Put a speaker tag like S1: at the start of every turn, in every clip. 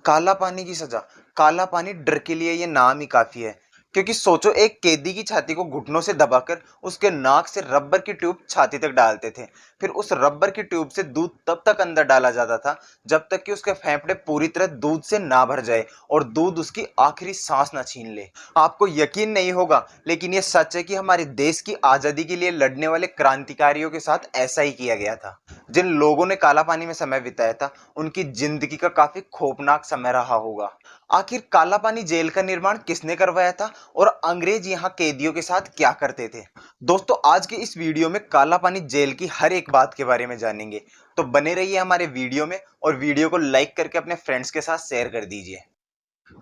S1: काला पानी की सजा। काला पानी डर के लिए ये नाम ही काफी है। क्योंकि सोचो, एक कैदी की छाती को घुटनों से दबाकर उसके नाक से रबर की ट्यूब छाती तक डालते थे। फिर उस रबर की ट्यूब से दूध तब तक अंदर डाला जाता था जब तक कि उसके फेफड़े पूरी तरह दूध से ना भर जाए और दूध उसकी आखिरी सांस ना छीन ले। आपको यकीन नहीं होगा, लेकिन ये सच है कि हमारे देश की आजादी के लिए लड़ने वाले क्रांतिकारियों के साथ ऐसा ही किया गया था। जिन लोगों ने काला पानी में समय बिताया था, उनकी जिंदगी का काफी खौफनाक समय रहा होगा। आखिर काला पानी जेल का निर्माण किसने करवाया था और अंग्रेज यहाँ कैदियों के साथ क्या करते थे? दोस्तों, आज के इस वीडियो में काला पानी जेल की हर एक बात के बारे में जानेंगे। तो बने रहिए हमारे वीडियो में और वीडियो को लाइक करके अपने फ्रेंड्स के साथ शेयर कर दीजिए।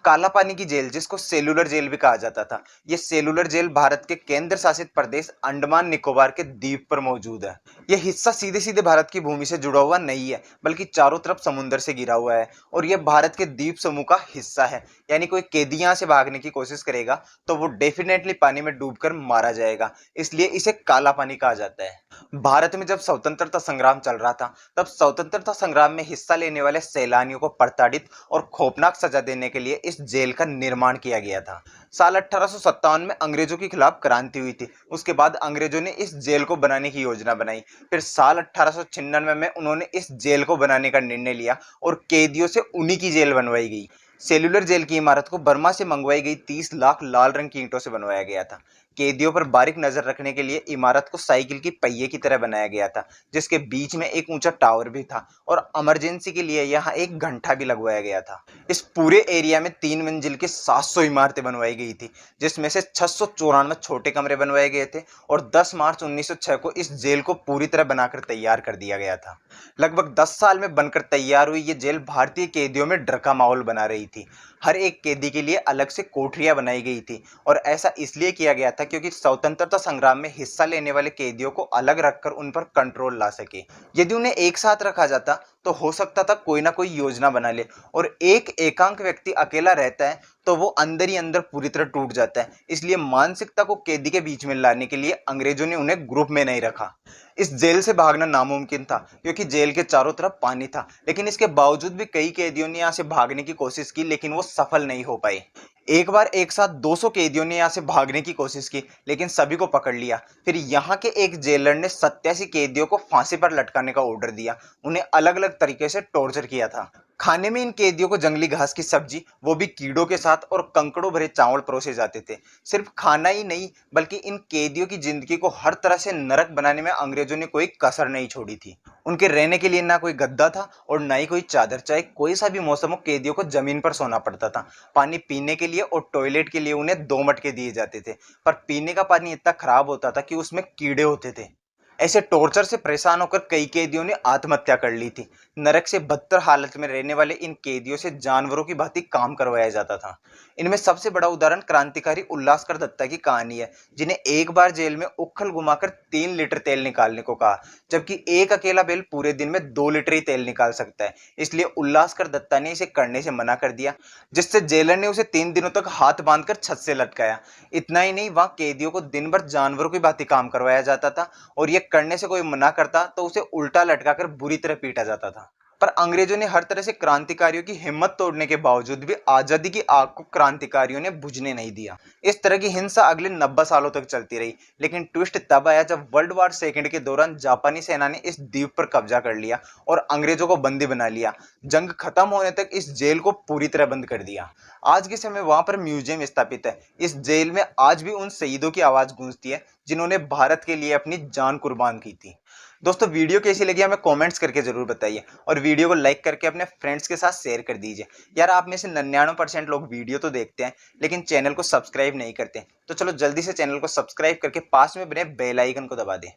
S1: काला पानी की जेल, जिसको सेलुलर जेल भी कहा जाता था, यह सेलुलर जेल भारत के केंद्र शासित प्रदेश अंडमान निकोबार के द्वीप पर मौजूद है। यह हिस्सा सीधे सीधे भारत की भूमि से जुड़ा हुआ नहीं है, बल्कि चारों तरफ समुद्र से घिरा हुआ है और यह भारत के द्वीप समूह का हिस्सा है। यानी कोई कैदी यहाँ से भागने की कोशिश करेगा तो वो डेफिनेटली पानी में डूबकर मारा जाएगा, इसलिए इसे काला पानी कहा जाता है। भारत में जब स्वतंत्रता संग्राम चल रहा था, तब स्वतंत्रता संग्राम में हिस्सा लेने वाले सैलानियों को प्रताड़ित और खौफनाक सजा देने के लिए इस जेल का निर्माण किया गया था। साल 1857 में अंग्रेजों के खिलाफ क्रांति हुई थी। उसके बाद अंग्रेजों ने इस जेल को बनाने की योजना बनाई। फिर साल 1896 में उन्होंने इस जेल को बनाने का निर्णय लिया और कैदियों से उन्हीं की जेल बनवाई गई। सेलुलर जेल की इमारत को बर्मा से मंगवाई गई 30 लाख लाल रंग की ईंटों से बनवाया गया था। कैदियों पर बारीक नजर रखने के लिए इमारत को साइकिल की पहिए की तरह बनाया गया था, जिसके बीच में एक ऊंचा टावर भी था और इमरजेंसी के लिए यहाँ एक घंटा भी लगवाया गया था। इस पूरे एरिया में 3 मंजिल की 700 इमारतें बनवाई गई थी, जिसमें से 694 छोटे कमरे बनवाए गए थे और 10 मार्च 1906 को इस जेल को पूरी तरह बनाकर तैयार कर दिया गया था। लगभग 10 साल में बनकर तैयार हुई ये जेल भारतीय कैदियों में डर का माहौल बना रही थी। हर एक कैदी के लिए अलग से कोठरियां बनाई गई थी और ऐसा इसलिए किया गया था क्योंकि स्वतंत्रता संग्राम में हिस्सा लेने वाले कैदियों को अलग रखकर उन पर कंट्रोल ला सके। यदि उन्हें एक साथ रखा जाता तो हो सकता था कोई ना कोई योजना बना ले, और एक एकांक व्यक्ति अकेला रहता है तो वो अंदर ही अंदर पूरी तरह टूट जाता है। इसलिए मानसिकता को कैदी के बीच में लाने के लिए अंग्रेजों ने उन्हें ग्रुप में नहीं रखा। इस जेल से भागना नामुमकिन था क्योंकि जेल के चारों तरफ पानी था, लेकिन इसके बावजूद भी कई कैदियों ने यहाँ से भागने की कोशिश की, लेकिन वो सफल नहीं हो पाए। एक बार एक साथ 200 कैदियों ने यहाँ से भागने की कोशिश की, लेकिन सभी को पकड़ लिया। फिर यहाँ के एक जेलर ने 87 कैदियों को फांसी पर लटकाने का ऑर्डर दिया। उन्हें अलग अलग तरीके से टॉर्चर किया था। खाने में इन कैदियों को जंगली घास की सब्जी, वो भी कीड़ों के साथ, और कंकड़ों भरे चावल परोसे जाते थे। सिर्फ खाना ही नहीं, बल्कि इन कैदियों की जिंदगी को हर तरह से नरक बनाने में अंग्रेजों ने कोई कसर नहीं छोड़ी थी। उनके रहने के लिए ना कोई गद्दा था और ना ही कोई चादर। चाहे कोई सा भी मौसम हो, कैदियों को जमीन पर सोना पड़ता था। पानी पीने के लिए और टॉयलेट के लिए उन्हें 2 मटके दिए जाते थे, पर पीने का पानी इतना खराब होता था कि उसमें कीड़े होते थे। ऐसे टॉर्चर से परेशान होकर कई कैदियों ने आत्महत्या कर ली थी। नरक से बदतर हालत में रहने वाले इन कैदियों से जानवरों की भांति काम करवाया जाता था। इनमें सबसे बड़ा उदाहरण क्रांतिकारी उल्लासकर दत्ता की कहानी है, जिन्हें एक बार जेल में उखल घुमाकर 3 लीटर तेल निकालने को कहा, जबकि एक अकेला बैल पूरे दिन में 2 लीटर ही तेल निकाल सकता है। इसलिए उल्लासकर दत्ता ने इसे करने से मना कर दिया, जिससे जेलर ने उसे 3 दिनों तक हाथ बांधकर छत से लटकाया। इतना ही नहीं, वहां कैदियों को दिन भर जानवरों की भांति काम करवाया जाता था और यह करने से कोई मना करता तो उसे उल्टा लटकाकर बुरी तरह पीटा जाता था। पर अंग्रेजों ने हर तरह से क्रांतिकारियों की हिम्मत तोड़ने के बावजूद भी आजादी की आग को क्रांतिकारियों ने बुझने नहीं दिया। इस तरह की हिंसा अगले 90 सालों तक चलती रही, लेकिन ट्विस्ट तब आया जब वर्ल्ड वार सेकंड के दौरान जापानी सेना ने इस द्वीप पर कब्जा कर लिया और अंग्रेजों को बंदी बना लिया। जंग खत्म होने तक इस जेल को पूरी तरह बंद कर दिया। आज के समय वहां पर म्यूजियम स्थापित है। इस जेल में आज भी उन शहीदों की आवाज गूंजती है जिन्होंने भारत के लिए अपनी जान कुर्बान की थी। दोस्तों, वीडियो कैसी लगी हमें कमेंट्स करके जरूर बताइए और वीडियो को लाइक करके अपने फ्रेंड्स के साथ शेयर कर दीजिए। यार, आप में से 99% लोग वीडियो तो देखते हैं लेकिन चैनल को सब्सक्राइब नहीं करते, तो चलो जल्दी से चैनल को सब्सक्राइब करके पास में बने बेल आइकन को दबा दें।